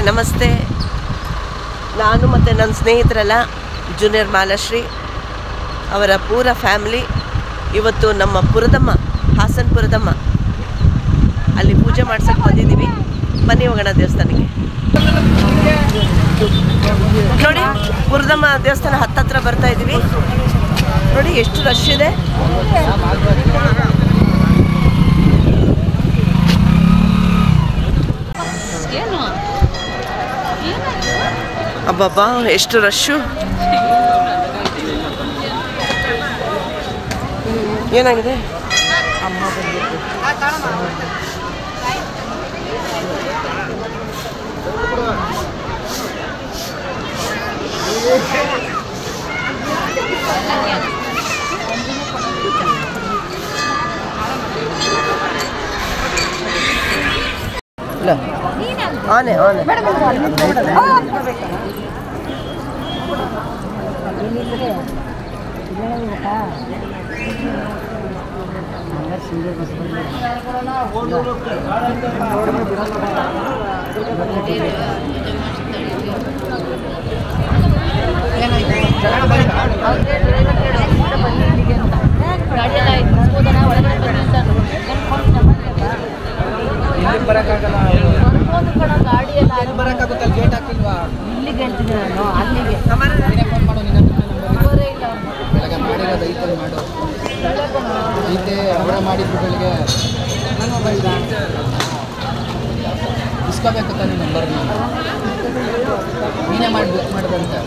ನಮಸ್ತೆ. ನಾನು ಮತ್ತು ನನ್ನ ಸ್ನೇಹಿತರೆಲ್ಲ ಜೂನಿಯರ್ ಮಾಲಾಶ್ರೀ ಅವರ ಪೂರ ಫ್ಯಾಮಿಲಿ ಇವತ್ತು ನಮ್ಮ ಪುರದಮ್ಮ, ಹಾಸನ ಪುರದಮ್ಮ ಅಲ್ಲಿ ಪೂಜೆ ಮಾಡ್ಸಕ್ಕೆ ಬಂದಿದ್ದೀವಿ. ಬನ್ನಿ ಹೋಗೋಣ ದೇವಸ್ಥಾನಕ್ಕೆ. ನೋಡಿ, ಪುರದಮ್ಮ ದೇವಸ್ಥಾನ ಹತ್ತತ್ರ ಬರ್ತಾ ಇದ್ದೀವಿ. ನೋಡಿ ಎಷ್ಟು ರಶ್ ಇದೆ. ಅಬ್ಬಬ್ಬಾ ಎಷ್ಟು ರಶ್ಶು. ಏನಾಗಿದೆ? ಆನೆ ಆನೆ ಇಸ್ಕೋಬೇಕು ತಾನೆ ನಂಬರ್ ನೀನೇ ಮಾಡಿದಂತೆ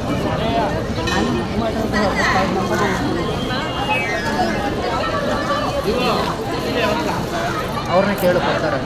ಅವ್ರನ್ನ ಕೇಳು ಕೊಡ್ತಾರೆ.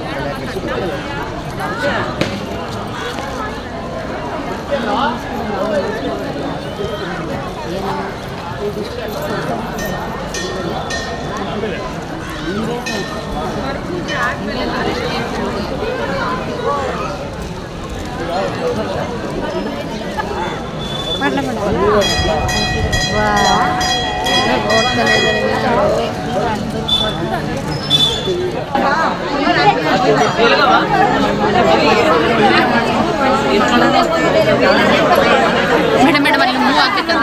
ಮೇಡಮ್ ಮೇಡಮ್ ಅಲ್ಲಿ ಮೂವ್ ಆಗ್ಬೇಕಂತ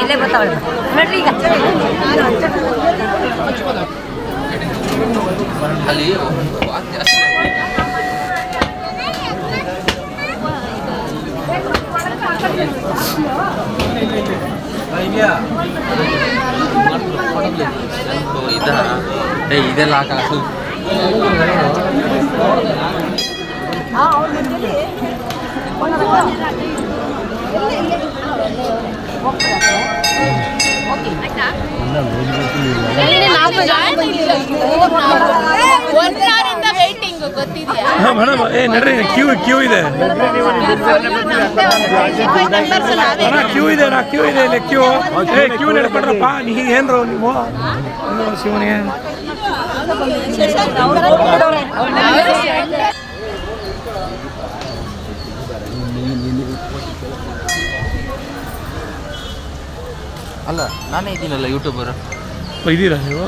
ಇಲ್ಲೇ ಬರ್ತಾವಲ್ಲ ನೋಡ್ರಿ. ಈಗ ಅಲ್ಲಿ ಇದೆಲ್ಲ ಹಾಕಲ್ಲ. ಕ್ಯೂ ಇದೆ ಇಲ್ಲಿ ಕ್ಯೂ ನಡ್ಕೊಂಡ್ರಪ್ಪ. ನೀ ಏನ್ರು ನೀವು ಶಿವನಿಗೆ ಅಲ್ಲ, ನಾನೇ ಇದ್ದೀನಲ್ಲ ಯೂಟ್ಯೂಬರ್. ಇದ್ದೀರಾ ನೀವು?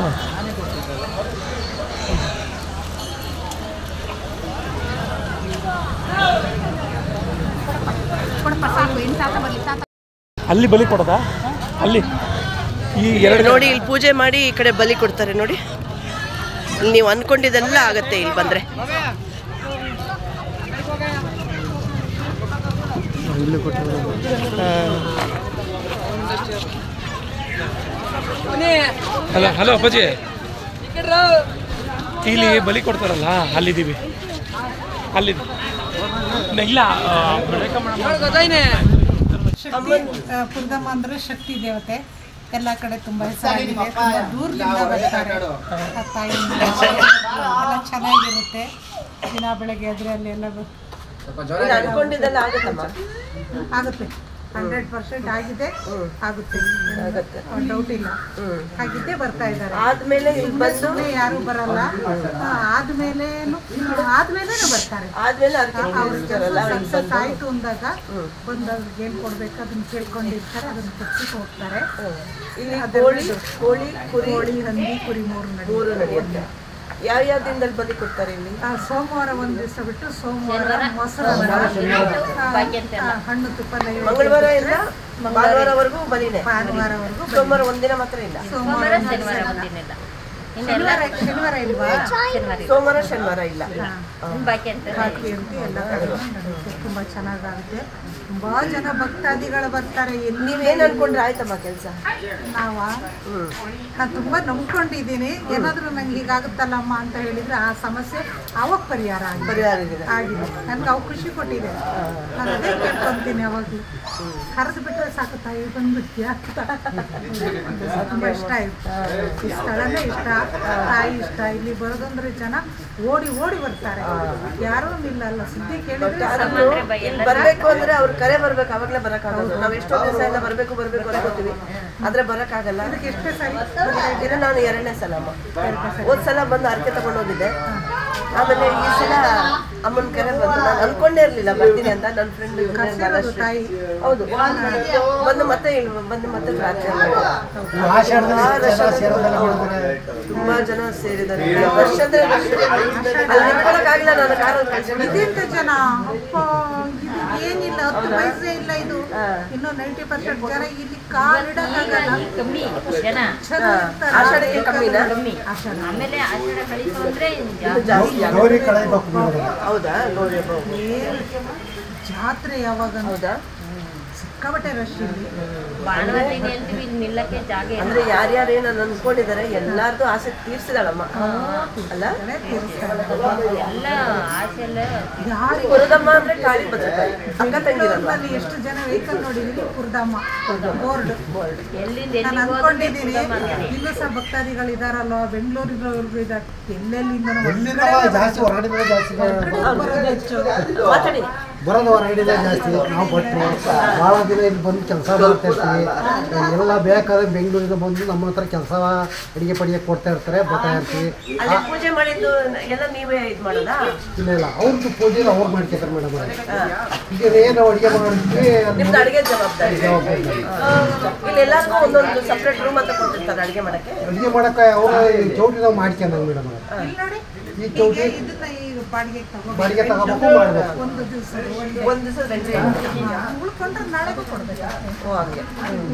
ಅಲ್ಲಿ ಬಲಿ ಕೊಡೋದಾ? ಅಲ್ಲಿ ಈ ಎರಡು ನೋಡಿ, ಇಲ್ಲಿ ಪೂಜೆ ಮಾಡಿ ಈ ಕಡೆ ಬಲಿ ಕೊಡ್ತಾರೆ. ನೋಡಿ, ನೀವು ಅಂದ್ಕೊಂಡಿದ್ದೆಲ್ಲ ಆಗತ್ತೆ ಇಲ್ಲಿ ಬಂದರೆ. ಹಲೋ ಅಪ್ಪಾಜಿ, ಇಲ್ಲಿ ಬಲಿ ಕೊಡ್ತಾರಲ್ಲ, ಅಲ್ಲಿದ್ದೀವಿ. ಅಲ್ಲಿ ಇಲ್ಲ ಪುರದಮ್ಮ ಅಂದ್ರೆ ಶಕ್ತಿ ದೇವತೆ. ಎಲ್ಲ ಕಡೆ ತುಂಬ ಹೆಸರಾಗಿದೆ. ತುಂಬ ದೂರದಿಂದ ಬರ್ತಾರೆ ಆ ತಾಯಿ. ಎಲ್ಲ ಚೆನ್ನಾಗಿರುತ್ತೆ. ದಿನ ಬೆಳಗ್ಗೆ ಆದರೆ ಅಲ್ಲೆಲ್ಲ ಅಂದ್ಕೊಂಡಿದ್ದೆಲ್ಲ ಆಗುತ್ತಮ್ಮ? ಆಗುತ್ತೆ. 100% ಆಗಿದೆ. ಆಗುತ್ತೆ, ಡೌಟ್ ಇಲ್ಲ. ಹಾಗಿದ್ದೇ ಬರ್ತಾ ಇದ್ದಾರೆ. ಆದ್ಮೇಲೆ ಯಾರು ಬರಲ್ಲ. ಆದ್ಮೇಲೇನು ಬರ್ತಾರೆ. ಸಕ್ಸಸ್ ಆಯ್ತು ಅಂದಾಗ ಬಂದವ್ರಿಗೆ ಏನ್ ಕೊಡ್ಬೇಕು ಅದನ್ನ ಕೇಳ್ಕೊಂಡಿರ್ತಾರೆ. ಅದನ್ನ ಕೊಟ್ಟು ಹೋಗ್ತಾರೆ. ಇಲ್ಲಿ ಕೋಳಿ, ಹಂದಿ, ಕುರಿ ಮೂರು ನಡೆಯುತ್ತೆ. ಯಾವ ದಿನದಲ್ಲಿ ಬಲಿ ಕೊಡ್ತಾರೆ ಇಲ್ಲಿ? ಸೋಮವಾರ ಒಂದು ದಿವಸ ಬಿಟ್ಟು ಸೋಮವಾರ ಮೊಸರನ್ನ ಹಣ್ಣು ತುಪ್ಪ ಮಂಗಳವಾರ ಇಲ್ಲ ಭಾನುವಾರವರೆಗೂ ಬಲಿನೇ. ಭಾನುವಾರವರೆಗೂ ಸೋಮವಾರ ಒಂದಿನ ಮಾತ್ರ ಇಲ್ಲ. ಶನಿವಾರ ಇಲ್ವಾ? ಸೋಮವಾರ ಶನಿವಾರ ಇಲ್ಲ. ಬಾಕಿ ಅಂತ ಎಲ್ಲ ಕಡೆ ನಡೆಯುತ್ತೆ. ತುಂಬಾ ಚೆನ್ನಾಗಾಗುತ್ತೆ. ತುಂಬಾ ಜನ ಭಕ್ತಾದಿಗಳು ಬರ್ತಾರೆ. ನೀವೇನ್ ಅನ್ಕೊಂಡ್ರೆ ಆಯ್ತಮ್ಮ ಕೆಲಸ? ನಾನು ತುಂಬಾ ನಂಬ್ಕೊಂಡಿದ್ದೀನಿ. ಏನಾದ್ರೂ ನಂಗೆ ಹೀಗಾಗುತ್ತಲ್ಲಮ್ಮ ಅಂತ ಹೇಳಿದ್ರೆ ಆ ಸಮಸ್ಯೆ ಅವಾಗ ಪರಿಹಾರ ಆಗಿದೆ. ನನ್ಗೆ ಅವಾಗ ಖುಷಿ ಕೊಟ್ಟಿದೆ. ನಾನು ಅದೇ ಕೇಳ್ಕೊಂತೀನಿ ಯಾವಾಗಲೂ. ಕರೆದು ಬಿಟ್ರೆ ಸಾಕು ತಾಯಿ ಬಂದ್ಬಿಡ್ತೀಯ. ತುಂಬಾ ಇಷ್ಟ ಆಯ್ತು. ಈ ಸ್ಥಳನೇ ಇಷ್ಟ, ತಾಯಿ ಇಷ್ಟ. ಇಲ್ಲಿ ಬರೋದಂದ್ರೆ ಜನ ಓಡಿ ಓಡಿ ಬರ್ತಾರೆ. ಯಾರೂ ನಿಲ್ಲಲ್ಲ. ಸುದ್ದಿ ಕೇಳಿದ್ರೆ ಬರ್ಬೇಕು ಅಂದ್ರೆ ಅವ್ರ ಕರೆ ಬರ್ಬೇಕು, ಅವಾಗಲೇ ಬರಕ್ಕಾಗಲ್ಲ. ನಾವ್ ಎಷ್ಟೋ ದಿವಸ ಎಲ್ಲ ಬರ್ಬೇಕು ಅನ್ಕೋತೀವಿ, ಆದ್ರೆ ಬರಕ್ಕಾಗಲ್ಲ. ಅದಕ್ಕೆ ಎಷ್ಟೇ ಸಲ ನಾನು 2ನೇ ಸಲ ಅಮ್ಮ. ಹೋದ್ ಸಲ ಬಂದು ಅರ್ಕೆ ತಗೊಂಡೋಗಿದ್ದೆ. ಆಮೇಲೆ ಈ ಸಲ ಅಮ್ಮನ ಕರೆ ಬಂದು ನಾನು ಅನ್ಕೊಂಡೇ ಇರ್ಲಿಲ್ಲ ಬರ್ತೀನಿ ಅಂತ. ನನ್ನ ಫ್ರೆಂಡ್ ಹೌದು ಬಂದು ಮತ್ತೆ ಪ್ರಾರ್ಥನೆ ತುಂಬಾ ಜನ ಸೇರಿದ್ದಾರೆ. ರಶ್ ಅಂದ್ರೆ ನಿಂತ್ಕೊಳ್ಳೋಕ್ಕಾಗಿಲ್ಲ. ನನ್ನ ಕಾರಲ್ಲಿ ಇದೆಂತ ಜನ ಅಪ್ಪ, ಇದು ಏನಿಲ್ಲ, 10 ಪೈಸೆ ಇಲ್ಲ. ಇದು ಇನ್ನು 90% ಜನ ಇಲ್ಲಿ ಕಾಲಿಡಕ್ಕಾಗಲ್ಲ. ಕಮ್ಮಿ ಜನ ಆಷಾಢಕ್ಕೆ ಕಮ್ಮಿನಾ? ಆಮೇಲೆ ಆಷಾಢ ಕಳಿಸು ಅಂದ್ರೆ ಜಾಸ್ತಿ. ಹೌದಾ? ನೋಡಿ ಜಾತ್ರೆ ಯಾವಾಗ? ಹೌದಾ? ಸಿಕ್ಕಾಪಟ್ಟೆ ರಶ್ ಇಲ್ಲಿ. ಭಾನುವಾರ ಹೇಳ್ತೀವಿ, ನಿಲ್ಲಕ್ಕೆ ಜಾಗ ಅಂದ್ರೆ ಯಾರ್ಯಾರು ಏನನ್ನ ಅನ್ಕೊಂಡಿದ್ದಾರೆ ಎಲ್ಲಾರ್ದು ಆಸೆ ತೀರ್ಸಿದಾಳಮ್ಮ ಅಲ್ಲ? ಎಲ್ಲ ಆಸೆ ಎಲ್ಲ ಪುರದಮ್ಮ ಅಂದ್ರೆ ಕಾಳಿ ಭದ್ರಕಾಳಿ ಅಕ್ಕ ತಂಗಿರಲ್ಲ. ಎಷ್ಟು ಜನ ವೆಹಿಕಲ್ ನೋಡಿದೀನಿ. ಪುರದಮ್ಮ ಬೋರ್ಡ್ ಎಲ್ಲಿಂದ ನಾನು ಅನ್ಕೊಂಡಿದ್ದೀನಿ. ಇಲ್ಲೂ ಸಹ ಭಕ್ತಾದಿಗಳು ಇದಾರಲ್ವ, ಬೆಂಗಳೂರಿನವ್ರಿಗೂ ಇದ್ದಾರೆ. ಎಲ್ಲೆಲ್ಲಿಂದ ಮಾತಾಡಿ ಬರೋದು ಹೊರಗಡೆ ಜಾಸ್ತಿ. ನಾವು ಭಟ್ರು ಭಾಳ ದಿನ ಇಲ್ಲಿ ಬಂದು ಕೆಲಸ ಮಾಡ್ತಾ ಇರ್ತೀವಿ. ಎಲ್ಲ ಬೇಕಾದ್ರೆ ಬೆಂಗಳೂರಿಂದ ಬಂದು ನಮ್ಮ ಹತ್ರ ಕೆಲಸ ಅಡಿಗೆ ಪಡಿಗೆ ಕೊಡ್ತಾ ಇರ್ತಾರೆ, ಬರ್ತಾ ಇರ್ತೀವಿ. ಪೂಜೆ ಮಾಡಿದ್ದು ಎಲ್ಲ ನೀವೇ ಇದು ಮಾಡೋದಾ? ಇಲ್ಲ ಅವ್ರದ್ದು ಪೂಜೆ ಅವ್ರು ಮಾಡ್ಕೊತಾರೆ ಮೇಡಮ್. ಈಗ ಏನು ಅಡುಗೆ ಮಾಡ್ತೀವಿ ನಿಮ್ದು ಅಡಿಗೆ ಜವಾಬ್ದಾರಿ. ಇಲ್ಲಿ ಎಲ್ಲರಿಗೂ ಒಂದೊಂದು ಸಪ್ರೇಟ್ ರೂಮ್ ಅಂತ ಕೊಟ್ಟಿರ್ತಾರೆ ಅಡಿಗೆ ಮಾಡಕ್ಕೆ. ಅಡುಗೆ ಮಾಡೋಕ್ಕೆ ಅವರು ಚೌಟಿ ನಾವು ಮಾಡ್ಕೊಂಡಂಗೆ ಮೇಡಮ್. ಈ ಚೌಟಿ ಬಾಡಿಗೆ ತಗೋಬೇಕು, ಮಾಡಬೇಕು. ಒಂದು ದಿವಸ ಉಳ್ಕೊಂಡ್ರೆ ನಾಳೆಗೂ ಕೊಡ್ಬೇಕು.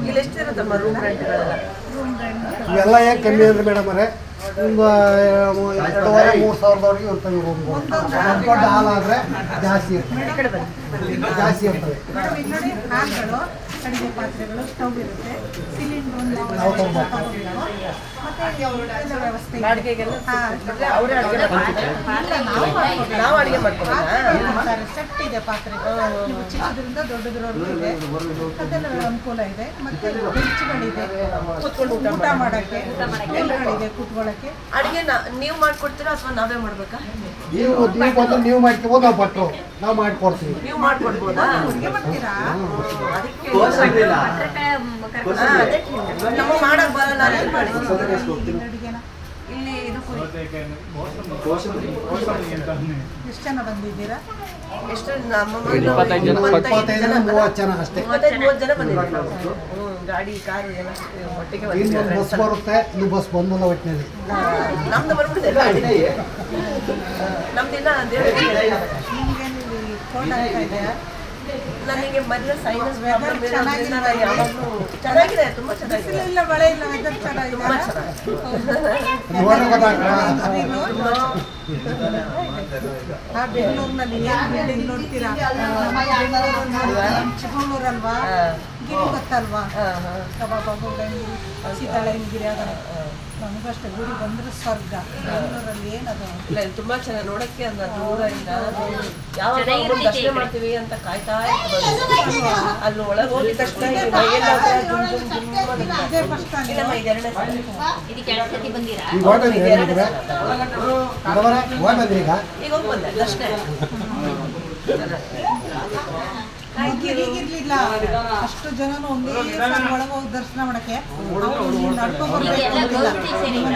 ಇಲ್ಲಿ ಎಷ್ಟಿರುತ್ತಮ್ಮ ರೂಮ್ ರೆಂಟ್ಗಳೆಲ್ಲ? ಇವೆಲ್ಲ ಯಾಕೆ ಕಮ್ಮಿ ಅಂದ್ರೆ ಮೇಡಮ್ ಅವರೇ, ಒಂದು 2,500-3,000 ಇರ್ತವೆ ರೂಮ್. ದೊಡ್ಡ ಹಾಲ್ ಆದರೆ ಜಾಸ್ತಿ ಇರ್ತವೆ. ಮೇಡಮ್ ಇಲ್ಲಿ ನೋಡಿ, ಹಾಲ್ಗಳು, ಅಡಿಗೆ ಪಾತ್ರೆಗಳು, ಸ್ಟವ್ ಇರುತ್ತೆ, ಸಿಲಿಂಡರ್ ಮತ್ತೆ ವ್ಯವಸ್ಥೆ. ನಾವು ಅಡಿಗೆ ಮಾಡ್ತಾರೆ. ಸೆಟ್ ಇದೆ ಪಾತ್ರೆಗಳು. ನೀವು ಚಿಕ್ಕದ್ರಿಂದ ದೊಡ್ಡದ್ರವರೆಗೂ ಇದೆ. ಅದೆಲ್ಲ ಅನುಕೂಲ ಇದೆ. ಮತ್ತೆ ಬೆಂಚ್ಗಳಿದೆ ಕೂತ್ಕೊಂಡು ಊಟ ಮಾಡಕ್ಕೆ, ಬೆಲ್ಗಳಿದೆ ಕೂತ್ಕೊಳ್ಳಕ್ಕೆ. ಅಡಿಗೆ ನೀವು ಮಾಡ್ಕೊಡ್ತೀರಾ ಅಥವಾ ನಾವೇ ಮಾಡ್ಬೇಕಾ? ನೀವು ಮಾಡ್ಕೋಬೋದು, ನಾವು ಭಟ್ರು ನಾವು ಮಾಡ್ಕೊಡ್ತೀವಿ. ನೀವು ಮಾಡ್ಕೊಡ್ಬೋದಾ? ಅಡುಗೆ ಮಾಡ್ತೀರಾ? ನಮ್ಮ ಮಾಡಕ್ ಬರಲ್ಲ. ಅಡುಗೆನ ಇಲ್ಲಿ ಇದು ಎಷ್ಟು ಜನ ಬಂದಿದ್ದೀರಾ? ಎಷ್ಟು? ನಮ್ಮ 25-30 ಜನ ಅಷ್ಟೇ. 25-30 ಜನ ಬಂದಿದ್ದೀವಿ ನಾವು. ಗಾಡಿ ಕಾರು ಎಲ್ಲ ಒಟ್ಟಿಗೆ ಇನ್ನೊಂದು ಬಸ್ ಬರುತ್ತೆ. ಇಲ್ಲಿ ಬಸ್ ಬಂದಲ್ಲ ಒಟ್ಟಿನಲ್ಲಿ. ನಮ್ದು ಬರ್ಬಿಟ್ಟಿದೆ ಗಾಡಿ. ನಮ್ದಿನ್ನ ನಿಮ್ಗೇನು ಕೋಲ್ಡ್ ಆಗ್ತಾ ಇದೆಯಾ? ನನಗೆ ಮೊದಲು ಸೈನಸ್ ಪ್ರಾಬ್ಲಮ್ ಇರೋದ್ರಿಂದ ನಾನು ಯಾವಾಗಲೂ ಚೆನ್ನಾಗಿದೆ, ತುಂಬ ಚೆನ್ನಾಗಿದೆ. ಇಲ್ಲ ಮಳೆ ಇಲ್ಲ, ವೆದರ್ ಚೆನ್ನಾಗಿದೆ. ತುಂಬ ಚೆನ್ನಾಗಿದೆ. ಬೆಂಗಳೂರಿನಲ್ಲಿ ಏನು ಬಿಲ್ಡಿಂಗ್ ನೋಡ್ತೀರಾ? ಚಿಕ್ಕಮಗಳೂರಲ್ವಾ? ಗಿರಿ ಗೊತ್ತಲ್ವಾ? ಕಬಾಬು, ಬೆಂಗಳೂರು, ಸೀತಾಳಗಿರಿ. ಅದ ನಮಗಷ್ಟೇ ಗುಡಿ ಬಂದ್ರೆ ಸ್ವರ್ಗ. ಬೆಂಗಳೂರಲ್ಲಿ ಏನದು ಇಲ್ಲ, ತುಂಬ ಚೆನ್ನಾಗಿ ನೋಡೋಕ್ಕೆ. ಅಂದ್ರೆ ದೂರದಿಂದ ಯಾವಾಗ ದರ್ಶನ ಮಾಡ್ತೀವಿ ಅಂತ ಕಾಯ್ತಾ ಇರ್ತೀವಿ. ಅಲ್ಲಿ ಒಳಗೆ ಹೋಗಿದ ತಕ್ಷಣ ಇದೇ ಫಸ್ಟ್ ಟೈಮ್. ಇದೆರಡನೇ ಸಲ. ಇದಕ್ಕೆ 2 ಸತಿ ಬಂದಿರಾ? ಈಗ ಈಗ ಹೋಗಿ ಬಂದೆ ದರ್ಶನ. ಹೀಗಿರ್ಲಿಲ್ಲ, ಅಷ್ಟು ಜನನು ಒಂದೇ ಸಲ ಒಳಗೆ ಹೋಗಿ ದರ್ಶನ ಮಾಡಕ್ಕೆ ನಡ್ಕೊಂಡ್ ಬರ್ಬೇಕು.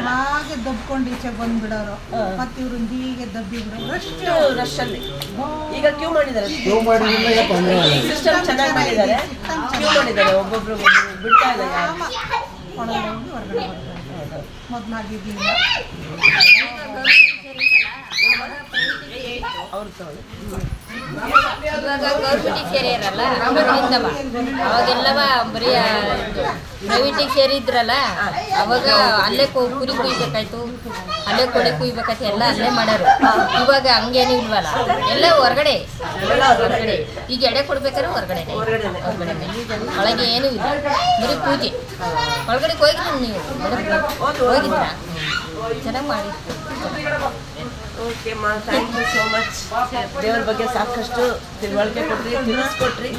ಹಾಗೆ ದಬ್ಕೊಂಡು ಈಚೆ ಬಂದ್ಬಿಡೋರು. ಮತ್ತೆ ಇವ್ರು ಹೀಗೆ ದಬ್ಬಿ ಬಿಡೋರು. ರಶ್ ಅಲ್ಲಿ ಈಗ ಕ್ಯೂ ಮಾಡಿದ್ದಾರೆ. ಸಿಸ್ಟಮ್ ಚೆನ್ನಾಗಿ ಮಾಡಿದ್ದಾರೆ. ಕ್ಯೂ ಮಾಡಿದ್ದಾರೆ. ಒಬ್ಬೊಬ್ರು ಬಿಡ್ತಾ ಇಲ್ಲ. ಒಳಗಡೆ ಹೋಗಿ ಹೊರಗಡೆ ಬರ್ತಾರೆ. ಮೊದಲಾಗಿದ್ದಿಲ್ಲ. ಇವಾಗ ಗೌರ್ಮೆಂಟಿಗೆ ಸೇರಿಯಾರಲ್ಲ ಮೊದಲಿಂದವ ಅವಾಗೆಲ್ಲವ ಬರೀ ಪ್ರೈವೇಟಿಗೆ ಸೇರಿದ್ರಲ್ಲ ಅವಾಗ ಅಲ್ಲೇ ಕುರಿ ಕುಯ್ಬೇಕಾಯ್ತು, ಅಲ್ಲೇ ಕೊಡೆ ಕುಯ್ಬೇಕಾಯ್ತು, ಎಲ್ಲ ಅಲ್ಲೇ ಮಾಡ್ಯಾರ. ಇವಾಗ ಹಂಗೇನು ಇಲ್ವಲ್ಲ, ಎಲ್ಲ ಹೊರಗಡೆ. ಈಗ ಎಡೆ ಕೊಡ್ಬೇಕಾದ್ರೆ ಹೊರಗಡೆ ಒಳಗೆ ಏನೂ ಇಲ್ಲ, ಬರೀ ಪೂಜೆ. ಒಳಗಡೆ ಹೋಗಿಲ್ಲ ನೀವು? ಹೋಗಿದ್ರ? ಚೆನ್ನಾಗಿ ಮಾಡಿತ್ತು. ಓಕೆ ಮಾ, ಥ್ಯಾಂಕ್ ಯು ಸೋ ಮಚ್. ದೇವ್ರ ಬಗ್ಗೆ ಸಾಕಷ್ಟು ತಿಳುವಳಿಕೆ ಕೊಟ್ರಿ, ತಿಳಿಸ್ಕೊಟ್ರಿ.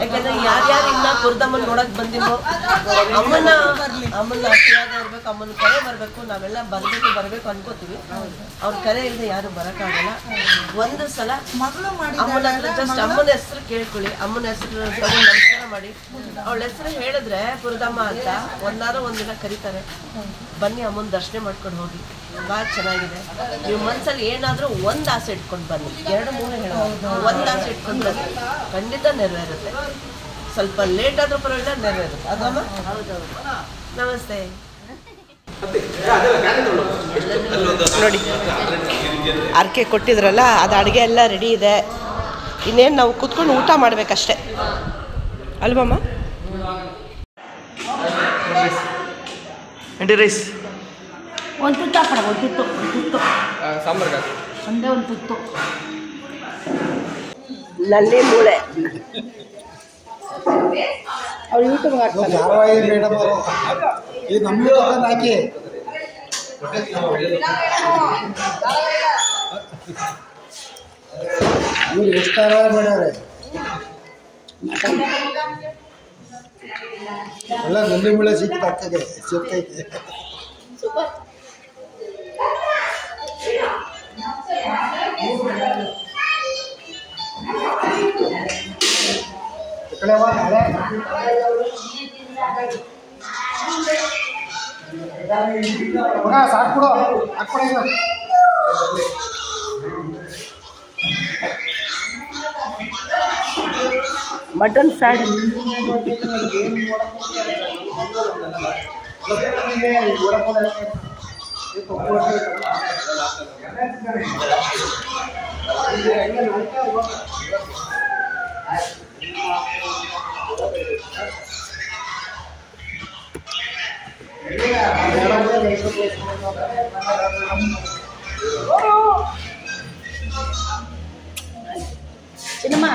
ಯಾಕಂದ್ರೆ ಯಾರ್ಯಾರು ಇನ್ನ ಪುರದಮ್ಮನ ನೋಡಕ್ ಬಂದಿವೋ ಅಮ್ಮನ ಆಶೀರ್ವಾದ ಇರ್ಬೇಕು, ಅಮ್ಮನ ಕರೆ ಬರಬೇಕು. ನಾವೆಲ್ಲ ಬರಬೇಕು ಅನ್ಕೋತೀವಿ. ಅವ್ರ ಕರೆ ಇಲ್ಲದೆ ಯಾರು ಬರೋಕ್ಕಾಗಲ್ಲ. ಒಂದು ಸಲ ಅಮ್ಮನ ಹತ್ರ ಜಸ್ಟ್ ಅಮ್ಮನ ಹೆಸರು ಕೇಳ್ಕೊಳ್ಳಿ, ಅಮ್ಮನ ಹೆಸರು ತಗೊಂಡು ನಮಸ್ಕಾರ ಮಾಡಿ. ಅವಳ ಹೆಸರು ಹೇಳಿದ್ರೆ ಪುರದಮ್ಮ ಅಂತ ಒಂದಿನ ಕರೀತಾರೆ. ಬನ್ನಿ ಅಮ್ಮನ ದರ್ಶನ ಮಾಡ್ಕೊಂಡು ಹೋಗಿ, ಭಾಳ ಚೆನ್ನಾಗಿದೆ. ನೀವು ಮನಸ್ಸಲ್ಲಿ ಏನಾದರೂ ಒಂದು ಆಸೆ ಇಟ್ಕೊಂಡು ಬನ್ನಿ, 2-3 ಹೇಳೋದು, ಒಂದು ಆಸೆ ಇಟ್ಕೊಂಡು ಬನ್ನಿ, ಖಂಡಿತ ನೆರವೇರುತ್ತೆ. ಸ್ವಲ್ಪ ಲೇಟ್ ಆದರೂ ಪರವಾಗಿಲ್ಲ, ನೆರವೇರುತ್ತೆ. ಅದಮ್ಮ? ನಮಸ್ತೆ. ನೋಡಿ, ಅರ್ಕೆ ಕೊಟ್ಟಿದ್ರಲ್ಲ, ಅದು ಅಡುಗೆ ಎಲ್ಲ ರೆಡಿ ಇದೆ. ಇನ್ನೇನು ನಾವು ಕೂತ್ಕೊಂಡು ಊಟ ಮಾಡಬೇಕಷ್ಟೆ ಅಲ್ವಮ್ಮ? ರೈಸ್ ಒಂದು ತುತ್ತು ಹಾಕೋಣ, ಒಂದು ತುತ್ತು ಸಾಂಬಾರ್ಗೆ ಒಂದೇ ಒಂದು ತುತ್ತು. ನಲ್ಲಿ ಮೂಳೆ ಅವ್ರು ಯೂಟ್ಯೂಬ್ ಹಾಕ್ತಾರೆ. ಧಾರಾವಾಹಿ ಮೇಡಮ್ ಅವರು ಇದು ನಮ್ಮದು ಹಾಕಿ ಇವ್ರು ಎಷ್ಟು ಧಾರಾವಾಹಿ ಮಾಡ್ಯಾರೆ ಎಲ್ಲ ನಲ್ಲಿ ಮುಳ್ಳೆ ಸಿಗ್ತೈತೆ. ಸಾಕು ಹಾಕ್ಬಿಡ. ಮಟನ್ ಫ್ರೈಡ್ ಚಿನ್ನಮ್ಮ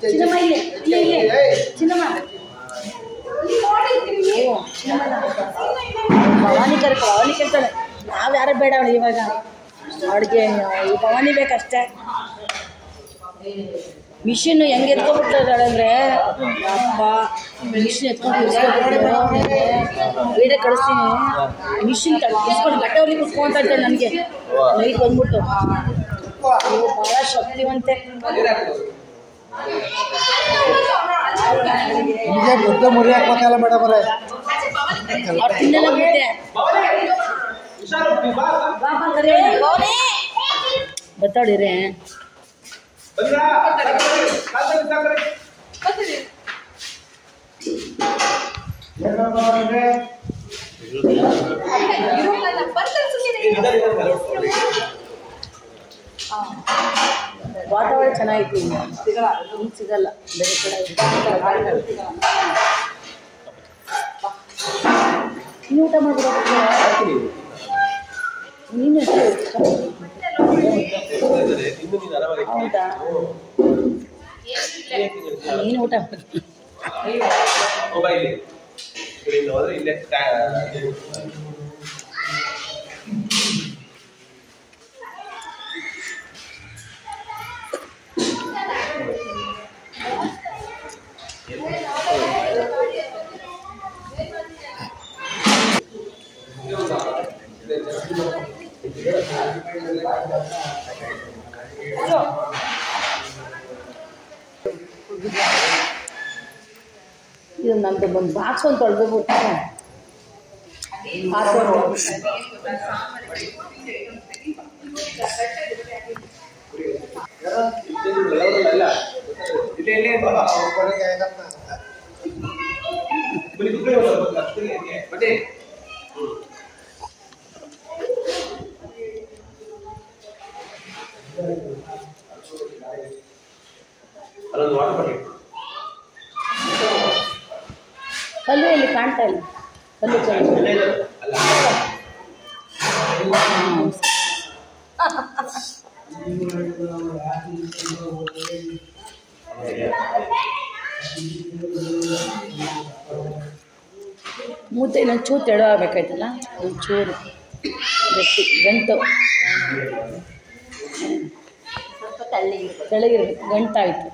ಚಿನ್ನಮ್ಮ ಇಲ್ಲಿ ಚಿನ್ನಮ್ಮ ಭವಾನಿ ಕೇಳ್ತಾಳೆ. ನಾವು ಯಾರು ಬೇಡ ಅವಳು ಇವಾಗ ಅವಳಿಗೆ ಈ ಭವಾನಿ ಬೇಕಷ್ಟೇ. ಮಿಷಿನ್ ಹೆಂಗೆ ಎತ್ಕೊಂಡ್ಬಿಟ್ಟಿದ್ದಾಳೆ ಅಂದರೆ ಅಪ್ಪ ಮಿಷಿನ್ ಎತ್ಕೊಂಡು ಬೇರೆ ಕಳಿಸ್ತೀನಿ. ಮಿಷಿನ್ ಇಸ್ಕೊಂಡು ಬಟ್ಟೆ ಹೊಲಿಗೆ ಕುತ್ಕೊಂತ ಇದ್ದಾಳೆ ನನಗೆ ನೈಟ್ ಬಂದ್ಬಿಟ್ಟು. ಭಾಳ ಶಕ್ತಿವಂತೆ. ದೊಡ್ಡ ಮುರಿ ಹಾಕ್ಬೇಕಲ್ಲ ಮೇಡಮ್ ಅವರೇ. ಅವ್ರು ತಿನ್ನೆಲ್ಲ ಬಿಟ್ಟೆ ಬತ್ತಾಡಿರಿ. ವಾತಾವರಣ ಚೆನ್ನಾಗಿತ್ತು. ಸಿಗಲ್ಲ ಬೇರೆ ಕಡೆ. ನೀನು ಊಟ ಮಾಡ್ಬಿಡೋದು ನೀನು ಹೌದಾ? ನೀನು ಊಟ ಇದು ನಮ್ದು ಒಂದು ಬಾಕ್ಸ್ ಒಂದು ತೊಳೆದ್ಬಿಟ್ಟು ಕಲ್ಲು ಎಲ್ಲಿ ಕಾಣ್ತಾ ಇಲ್ಲ ಕಲ್ಲು ಮೂತೆ ಇನ್ನೊಂಚೂರು ತೆಳು ಆಗಬೇಕಾಯ್ತಲ್ಲ ಒಂಚೂರು ಗಟ್ಟಿ ಗಂಟು ತೆಳಗಿರ್ಬೇಕು ಗಂಟಾಯಿತು